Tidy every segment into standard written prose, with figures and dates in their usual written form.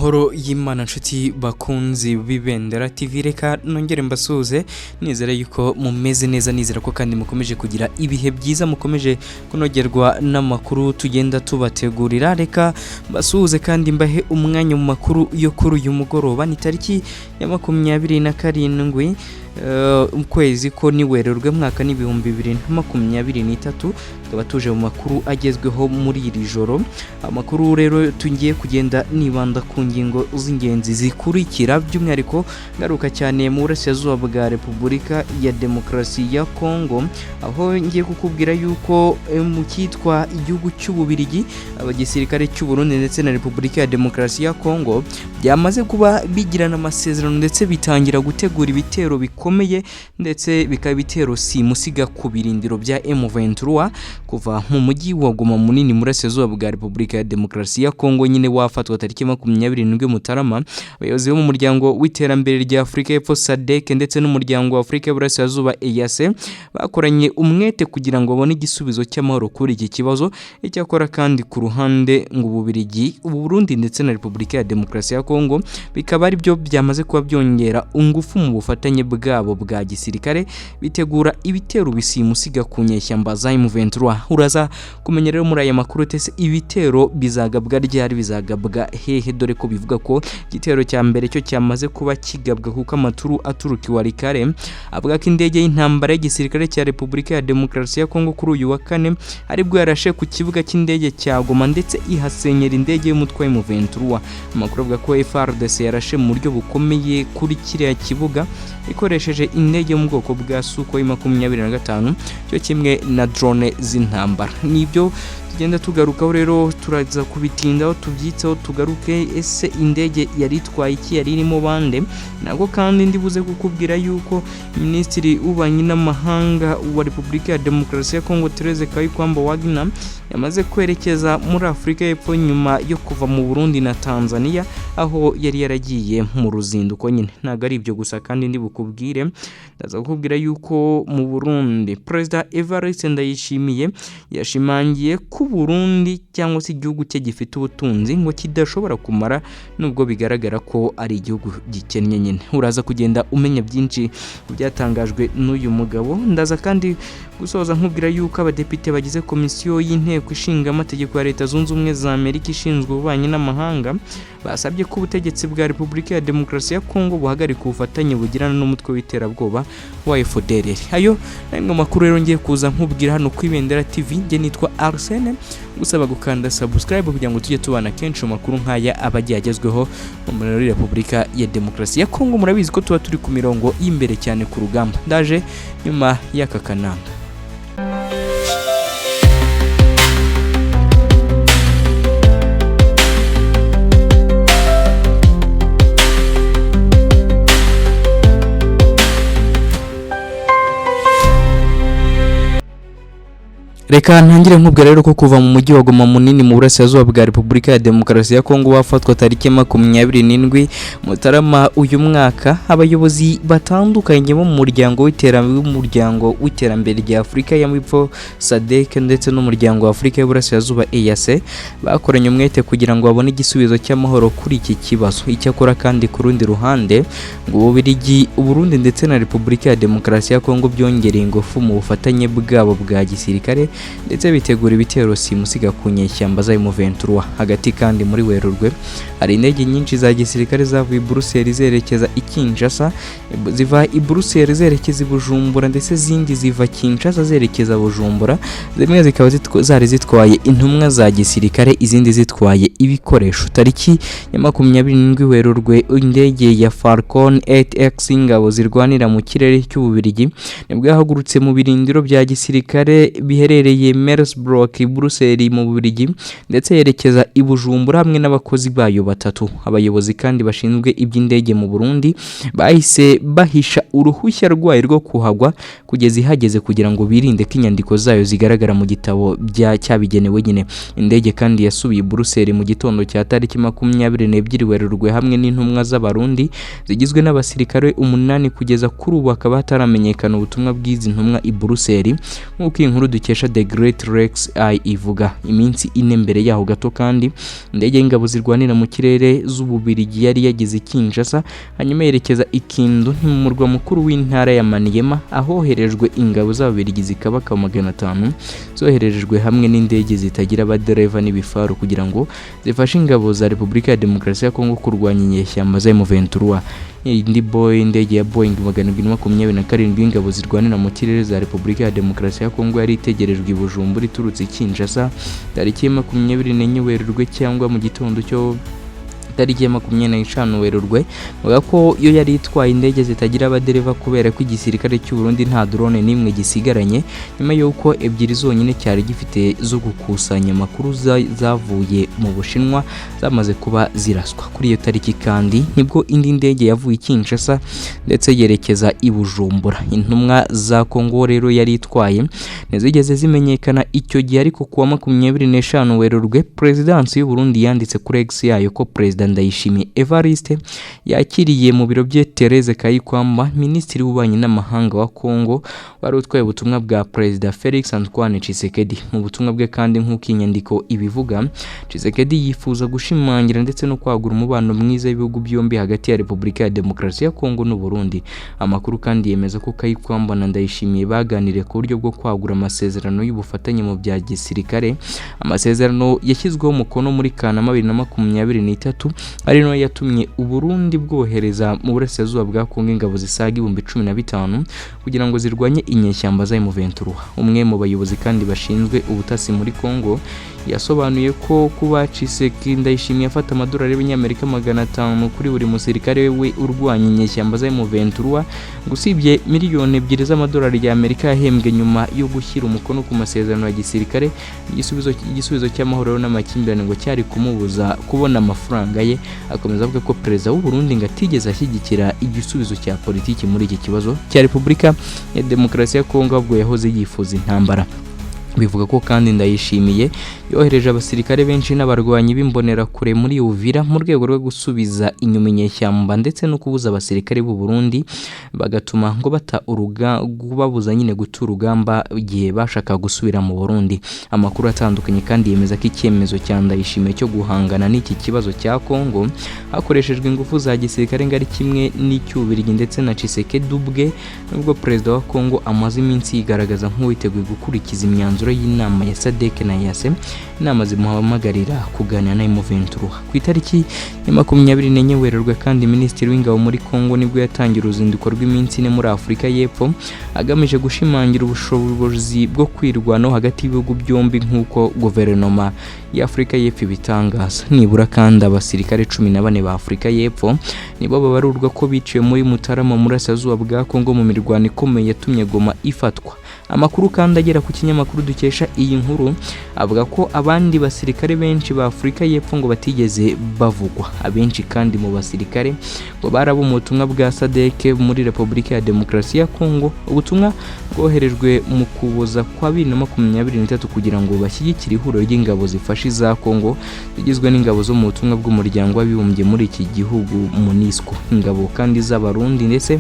Amahoro y'Imana nshuti bakunzi b'Ibendera TV, reka nongere mbasuze nizera yuko mumeze neza, nizera ko kandi mukomeje kugira ibihe byiza, mukomeje kunogerwa n'amakuru tugenda tubategurira. Reka mbasuze kandi mbahe umwanya mu makuru yo kuri uyu mugoroba. Ni tariki ya 27 ukwezi ko ni Werurwe mwaka ni 2023, tukaba tuje mu makuru agezweho muri iri joro. Amakuru rero tungiye kugenda nibanda ku ngingo z'ingenzi zikurikira, by'umwihariko ngaruka cyane mu burasirazuba bwa Repubulika ya Demokarasi ya Kongo, aho ngiye kukubwira yuko mu cyitwa igihugu cy'Ubabiligi, abagisirikare cy'u Burundi ndetse na Repubulika ya Demokarasi ya Kongo byamaze kuba bigirana amasezerano ndetse bitangira gutegura ibitero bikomeye, ndetse bikaba bitero simusiga ku birindiro bya M23 kuva mu mujyi wa Goma munini muri burasirazuba bwa Repubulika ya Demokarasi ya Kongo nyine wafatwa tariki 27 Mutarama. Abayobozi bo mu muryango w'iterambere rya Afurika y'Epfo SADC ndetse n'umuryango wa Afurika y'Uburasirazuba EAC bakoranye umwete kugira ngo babone igisubizo cy'amahoro kuri iki kibazo. Icyakora kandi ku ruhande ngo Ubabiligi, Burundi ndetse na Repubulika ya Demokarasi ya Kongo bikaba ari byo byamaze kuba byongera ungufu mu bufatanye bwabo bwa gisirikare, bitegura ibitero bisimusiga ku nyeshyamba za M23. Uraza kumenya rero muri aya makuru tese ibitero bizagabwa ryari, bizagabwa hehe, dore ko bivuga ko igitero cya mbere cyo cyamaze kuba kigabwa kuko amaturu aturuka Iwarikare avuga ko indege y'intambara y'igisirikare cya Repubulika ya Demokarasi ya Kongo kuri uyu wa kane aribwo yarashe ku kibuga cy'indege cya Goma ndetse ihasenyera indege y'umutwe wa M23. Amakuru avuga ko FARDC yarashe mu buryo bukomeye kuri kiriya kibuga ikoresheje indege mu bwoko bwa Sukhoi 25 cyo kimwe na drone z'intambara. Nibyo tugenda tugarukaho rero, turaza kubitindaho tubyitseho tugaruke ese indege yari itwaye iki, yari irimo bande. Nago kandi ndibuze kukubwira yuko Minisitiri w'Ububanyi n'Amahanga wa Repubulika ya Demokarasi ya Kongo Therese Kayikwamba Wagner yamaze kwerekeza muri Afurika y'Epfo nyuma yo kuva mu Burundi na Tanzania, aho yari yaragiye mu ruzinduko nyine. Ntago ari ibyo gusa kandi ndibukubwire, ndaza kukubwira yuko mu Burundi President Evariste Ndayishimiye yashimangiye ku Burundi cyangwa se igihugu cye gifite ubutunzi ngo kidashobora kumara nubwo bigaragara ko ari igihugu gikennye nyine. Uraza kugenda umenya byinshi byatangajwe n'uyu mugabo. Ndaza kandi gusoza nkubwira yuko abadepite bagize komisiyo y'inteko ishinga amategeko ya Leta Zunze Ubumwe za Amerika ishinzwe ububanyi n'amahanga basabye ko ubutegetsi bwa Repubulika ya Demokarasi ya Kongo buhagarika ubufatanye bugirana n'umutwe w'iterabwoba wa FDLR. Ayo namwe makuru rero ngiye kuza nkubwira hano ku Ibendera TV. Nge nitwa Arsene, gusaba gukanda subscribe kugira ngo tujye tubana kenshi makuru nkaya abagiye agezweho muri Repubulika ya Demokarasi ya Kongo. Murabizi ko tuba turi ku mirongo y'imbere cyane ku rugamba. Ndaje nyuma y'aka kananga. Reka ntangire nkubwira rero ko kuva mu mujyi wa Goma munini mu burasirazuba bwa Repubulika ya Demokarasi ya Kongo wafatwa tariki 27 Mutarama uyu mwaka, abayobozi batandukanye bo mu muryango w'iterambere rya Afurika y'Epfo SADC ndetse n'umuryango wa Afurika y'Uburasirazuba EAC bakoranye umwete kugira ngo babone igisubizo cy'amahoro kuri iki kibazo. Icyakora kandi ku rundi ruhande ngo Ubabiligi, Burundi ndetse na Repubulika ya Demokarasi ya Kongo byongereye ingufu mu bufatanye bwabo bwa gisirikare ndetse bitegura ibitero simusiga ku nyeshyamba za M23. Hagati kandi muri Werurwe hari indege nyinshi za gisirikare zavuye i Brussels zerekeza i Kinshasa, ziva i Brussels zerekeza i Bujumbura ndetse zindi ziva Kinshasa zerekeza Bujumbura. Zimwe zikaba zari zitwaye intumwa za gisirikare, izindi zitwaye ibikoresho. Tariki ya 27 Werurwe indege ya Falcon 8X ingabo zirwanira mu kirere cy'Ubabiligi nibwo yahagurutse mu birindiro bya gisirikare biherereye Mersbrook Brussels mu Bubiligi ndetse yerekeza i Bujumbura hamwe n'abakozi bayo batatu. Abayobozi kandi bashinzwe iby'indege mu Burundi bahise bahisha uruhushya rwayo rwo kuhagwa kugeza ihageze kugira ngo birinde ko inyandiko zayo zigaragara mu gitabo cyabigenewe nyine. Indege kandi yasubiye Brussels mu gitondo cya tariki 22 Werurwe hamwe n'intumwa z'abarundi zigizwe n'abasirikare 8 kugeza kuri ubu akaba hataramenyekana ubutumwa bw'izi ntumwa i Brussels. Nk'uko inkuru dukesha the Great Lakes ivuga. Iminsi ine mbere yaho gato kandi indege y'ingabo zirwanira mu kirere z'Ubabiligi yari yagize Kinshasa, hanyuma yerekeza ikindu mu murwa mukuru w'intara ya Maniema, ahoherejwe ingabo z'Ababiligi zikabaka 500 zoherejwe hamwe n'indege zitagira abadereva n'ibifaru kugira ngo zifashe ingabo za Repubulika ya Demokarasi ya Kongo kurwanya inyeshyamba za M23. Indege ya Boeing 727 ingabo zirwanira mu kirere za Repubulika ya Demokarasi ya Kongo yari itegerejwe i Bujumbura iturutse Kinshasa tariki 24 Werurwe cyangwa mu gitondo cyo tariki 25 Werurwe. Bavuga ko yo yari itwaye indege zitagira abadereva kubera ko igisirikare cy'u Burundi nta drone nimwe gisigaranye nyuma y'uko ebyiri zonyine cyari gifite zo gukusanya amakuru zavuye mu Bushinwa zamaze kuba ziraswa. Kuri iyo tariki kandi nibwo indi ndege yavuye Kinshasa ndetse yerekeza i Bujumbura. Intumwa za Kongo rero yari itwaye nezigeze zimenyekana icyo gihe, ariko kuwa 25 Werurwe Presidence y'u Burundi yanditse kuri X yayo ko President Ndayishimiye Evariste yakiriye mu biro bye Therese Kayikwamba, Minisitiri w'Ububanyi n'Amahanga wa Kongo, wari utwaye ubutumwa bwa President Felix Antoine Tshisekedi. Mu butumwa bwe kandi nk'uko inyandiko ibivuga, Tshisekedi yifuza gushimangira ndetse no kwagura umubano mwiza w'ibihugu byombi hagati ya Repubulika ya Demokarasi ya Kongo n'u Burundi. Amakuru kandi yemeza ko Kayikwamba na Ndayishimiye baganiriye ku buryo bwo kwagura amasezerano y'ubufatanye mu bya gisirikare. Amasezerano yashyizweho umukono muri Kanama 2023 ari no yatumye u Burundi bwohereza mu burasirazuba bwa Kongo ingabo zisaga 15,000 kugira ngo zirwanye inyeshyamba za M23. Umwe mu bayobozi kandi bashinzwe ubutasi muri Kongo yasobanuye ko kuba Tshisekedi Ndayishimiye afata amadolari y'Amerika 500 kuri buri musirikare we urwanya inyeshyamba za M23, gusibye miliyoni 2 z'amadolari y'Amerika yahembwe nyuma yo gushyira umukono ku masezerano ya gisirikare. Igisubizo cy'amahoro n'amakimbirane ngo cyari kumubuza kubona amafaranga ye. Akomeza avuga ko Perezida w'u Burundi ngatigeze ashyigikira igisubizo cya politiki muri iki kibazo cya Repubulika ya Demokarasi ya Kongo, ahubwo yahoze yifuza intambara. Bivuga ko kandi Ndayishimiye yohereje abasirikare benshi n'abarwanyi b'imbonera kure muri Uvira mu rwego rwo gusubiza inyuma inyeshyamba ndetse no kubuza abasirikare b'u Burundi, bagatuma ngo babuza nyine guta urugamba igihe bashaka gusubira mu Burundi. Amakuru atandukanye kandi yemeza ko icyemezo cya Ndayishimiye cyo guhangana n'iki kibazo cya Kongo hakoreshejwe ingufu za gisirikare ngari kimwe n'icy'Ubabiligi ndetse na Tshisekedi ubwe, nubwo Perezida wa Kongo amaze iminsi yigaragaza nk'uwiteguye gukurikiza imyanzuro y'inama ya SADC na EAC, inama zimuhamagarira kuganira na M23. Ku itariki ya 24 Werurwe kandi Minisitiri w'Ingabo muri Kongo nibwo yatangira uruzinduko rw'iminsi ine muri Afurika y'Epfo agamije gushimangira ubushobozi bwo kwirwanaho hagati y'ibihugu byombi nk'uko guverinoma ya Afurika y'Epfo ibitangaza. Nibura kandi abasirikare 14 ba Afurika y'Epfo nibo babarurwa ko biciwe muri Mutarama muri Burasirazuba bwa Kongo mu mirwano ikomeye yatumye Goma ifatwa. Amakuru kandi agera ku kinyamakuru dukesha iyi nkuru avuga ko abandi basirikare benshi ba Afurika y'Epfo ngo batigeze bavugwa. Abenshi kandi mu basirikare ngo barabo mu butumwa bwa SADC muri Repubulika ya Demokarasi ya Kongo, ubutumwa bwoherejwe mu kuboza kwa 2023 kugira ngo bashyigikire ihuriro ry'ingabo zifasha za Kongo zigizwe n'ingabo zo mu butumwa bw'umuryango w'abibumbye muri iki gihugu MONUSCO. Ingabo kandi z'abarundi ndetse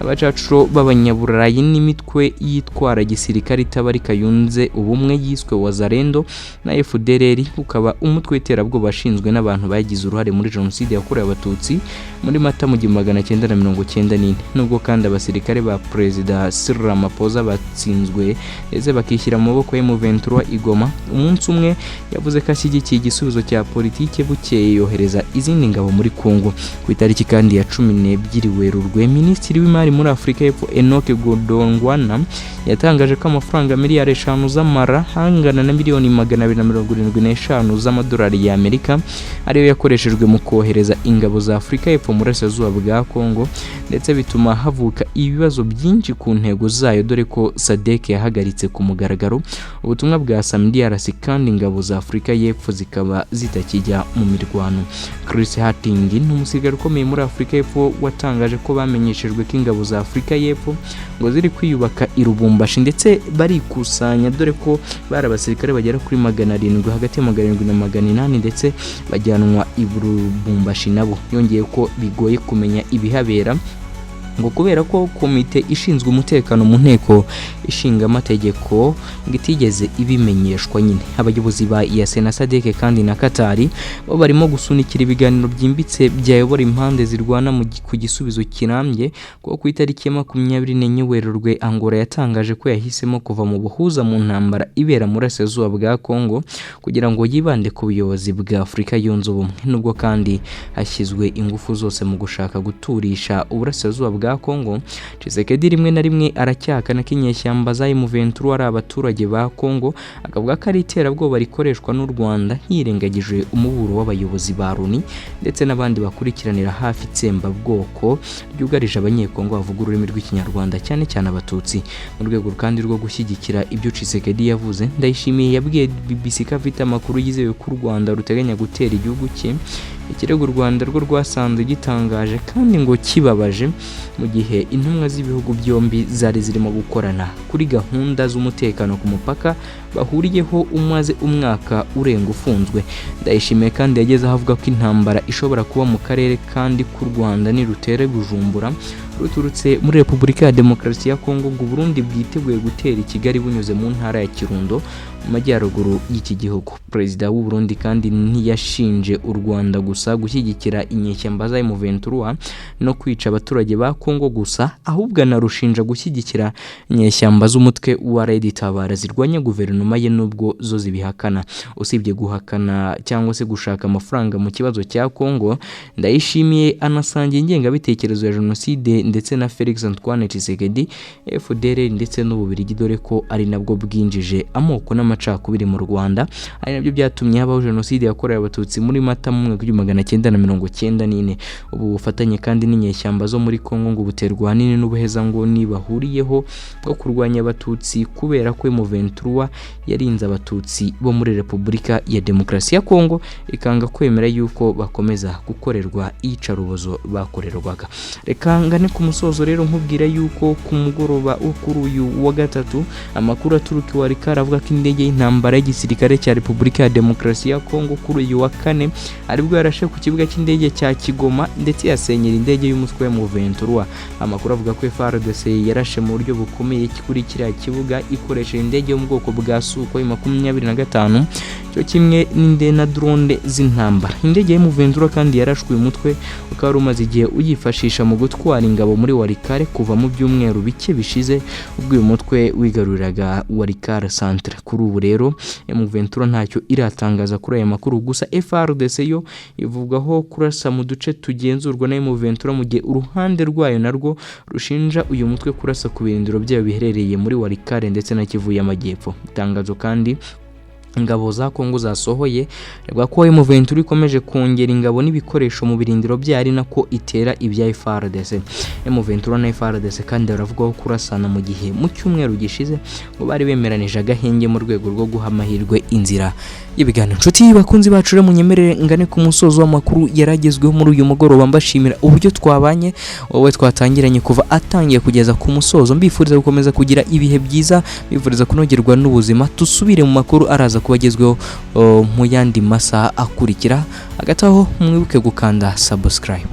abacacuro b'abanyaburayi n'imitwe yitwara gisirikare itabarika yunze ubumwe yiswe Wazalendo na FDLR, ukaba umutwe w'iterabwoba bashinzwe n'abantu bagize uruhare muri jenoside yakorewe abatutsi muri Mata mu 1994. Nubwo kandi abasirikare ba Perezida Cyril Ramaphosa batsinzwe ndetse bakishyira mu maboko ya M23 igoma, umunsi umwe yavuze ko ashyigikiye igisubizo cya politike bukeye yohereza izindi ngabo muri Kongo. Ku itariki kandi ya 12 Werurwe Minisitiri w'Imari muri Afurika y'Epfo Enoch Godongwana yatangaje ko amafaranga miliyari 5 z'amara hangana na miliyoni 275 z'amadolari y'Amerika ariyo yakoreshejwe mu kohereza ingabo za Afurika y'Epfo muri Burasirazuba bwa Kongo, ndetse bituma havuka ibibazo byinshi ku ntego zayo, dore ko SADC yahagaritse ku mugaragaro ubutumwa bwa SAMDRC kandi ingabo za Afurika y'Epfo zikaba zitakijya mu mirwano. Chris Hatting n'umusirikare ukomeye muri Afurika y'Epfo watangaje ko bamenyeshejwe ko ingabo za Afurika y'Epfo ngo ziri kwiyubaka i Lubumbashi ndetse barikusanya, dore ko bari abasirikare bagera kuri 700 hagati ya 700 na 800 ndetse bajyanwa i Lubumbashi nabo. Yongeye ko bigoye kumenya ibihabera ngo kubera ko komite ishinzwe umutekano mu nteko ishinga amategeko ngo itigeze ibimenyeshwa nyine. Abayobozi ba IAC na SADC kandi na Katari bo barimo gusunikira ibiganiro byimbitse byayobora impande zirwana ku gisubizo kirambye ko ku itariki ya 24 Werurwe Angola yatangaje ko yahisemo kuva mu buhuza mu ntambara ibera muri Burasirazuba bwa Kongo kugira ngo yibande ku buyobozi bwa Afurika yunze ubumwe. Nubwo kandi hashyizwe ingufu zose mu gushaka guturisha Uburasirazuba bwa Kongo, Tshisekedi rimwe na rimwe aracyahakana ko inyeshyamba za M23 ari abaturage ba Kongo, akavuga ko ari iterabwoba rikoreshwa n'u Rwanda hirengagije umuburo w'abayobozi ba Loni ndetse n'abandi bakurikiranira hafi itsembabwoko ryugarije abanyekongo bavuga ururimi rw'Ikinyarwanda cyane cyane Abatutsi. Mu rwego kandi rwo gushyigikira ibyo Tshisekedi yavuze, Ndayishimiye yabwiye BBC ko afite amakuru yizewe ko u Rwanda ruteganya gutera igihugu cye. Ikirego u Rwanda rwo rwasanze gitangaje kandi ngo kibabaje mu gihe intumwa z'ibihugu byombi zari zirimo gukorana kuri gahunda z'umutekano ku mupaka bahuriyeho umaze umwaka urenga ufunzwe. Ndayishimiye kandi yageze ahavuga ko intambara ishobora kuba mu karere kandi ku Rwanda nirutere Bujumbura ruturutse muri Repubulika ya Demokarasi ya Kongo ngo Burundi bwiteguye gutera i Kigali bunyuze mu ntara ya Kirundo mu majyaruguru y'iki gihugu. Perezida w'u Burundi kandi ntiyashinje u Rwanda gusa gushyigikira inyeshyamba za M23 no kwica abaturage ba Kongo gusa, ahubwo anarushinja gushyigikira inyeshyamba z'umutwe wa Red Tabara zirwanya guverinoma ye nubwo zo zibihakana. Usibye guhakana cyangwa se gushaka amafaranga mu kibazo cya Kongo, Ndayishimiye anasangiye ingengabitekerezo ya jenoside ndetse na Felix Antoine Tshisekedi, FDR ndetse n'Ububirigi, dore ko ari nabwo bwinjije amoko n'amacakubiri mu Rwanda, ari nabyo byatumye habaho jenoside yakorewe Abatutsi muri Mata mu 1994. Ubu bufatanye kandi n'inyeshyamba zo muri Kongo ngo buterwa hanini n'ubuhezanguni bahuriyeho bwo kurwanya Abatutsi kubera ko M23 yarinze Abatutsi bo muri Repubulika ya Demokarasi ya Kongo ikanga kwemera yuko bakomeza gukorerwa iyicarubozo bakorerwaga. Reka ngane ku musozo rero nkubwira yuko ku mugoroba kuri uyu wa gatatu amakuru aturuka iwa Rikara avuga ko indege y'intambara y'igisirikare cya Repubulika ya Demokarasi ya Kongo kuri uyu wa kane aribwo yarashe ku kibuga cy'indege cya Kigoma ndetse yasenyera indege y'umutwe wa M23. Amakuru avuga ko FARDC yarashe mu buryo bukomeye kuri kiriya kibuga ikoresheje indege yo mu bwoko bwa Sukhoi 25 cyo kimwe n'inde na drone z'intambara. Indege y'M23 kandi yarashwe umutwe ukaba umaze igihe uyifashisha mu gutwara ingabo muri Warikare kuva mu byumweru bike bishize ubwo uyu mutwe wigaruriraga Warikare centre. Kuri ubu rero M23 ntacyo iratangaza kuri aya makuru, gusa FARDC yo ivugaho kurasa mu duce tugenzurwa na M23 mu gihe uruhande rwayo narwo rushinja uyu mutwe kurasa ku birindiro byayo biherereye muri Warikare ndetse na Kivu y'Amajyepfo. Itangazo kandi ingabo za Kongo zasohoye rwa ko M23 ikomeje kongera ingabo n'ibikoresho mu birindiro byari nako itera ibya FARDC. M23 na FARDC kandi baravugaho kurasana mu gihe mu cyumweru gishize ngo bari bemeranije agahenge mu rwego rwo guha amahirwe inzira y'ibiganiro. Nshuti bakunzi bacu rero munyemerere ngane ku musozo w'amakuru yaragezweho muri uyu mugoroba, mbashimira uburyo twabanye wowe twatangiranye kuva atangiye kugeza ku musozo. Mbifuriza gukomeza kugira ibihe byiza, bifuriza kunogerwa n'ubuzima. Tusubire mu makuru araza kubagezweho mu yandi masaha akurikira. Hagati aho mwibuke gukanda subscribe.